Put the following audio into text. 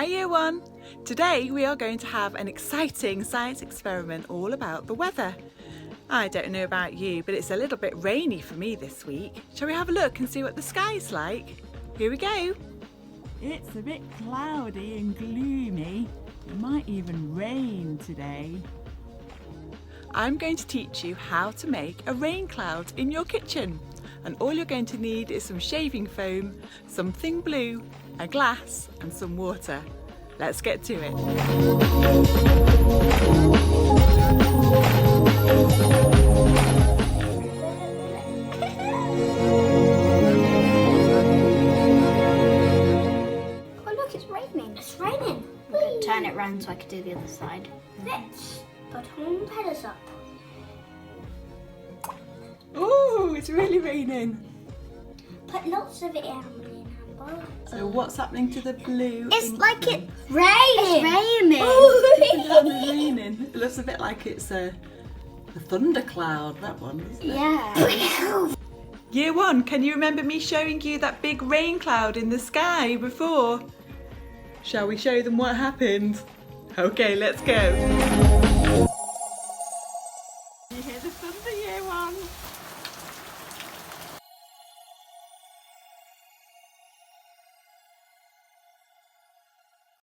Hi Year 1! Today we are going to have an exciting science experiment all about the weather. I don't know about you, but it's a little bit rainy for me this week. Shall we have a look and see what the sky's like? Here we go! It's a bit cloudy and gloomy. It might even rain today. I'm going to teach you how to make a rain cloud in your kitchen. And all you're going to need is some shaving foam, something blue, a glass and some water. Let's get to it. Oh look, it's raining. It's raining. I'm going to turn it round so I can do the other side. Let's put home pedals up. Ooh, it's really raining. Put lots of it in, Amber. So what's happening to the blue? It's like it's Raining! raining. It's raining. It looks a bit like it's a thundercloud, that one, isn't it? Yeah. Year 1, can you remember me showing you that big rain cloud in the sky before? Shall we show them what happened? Okay, let's go. You hear the thunder, Year 1?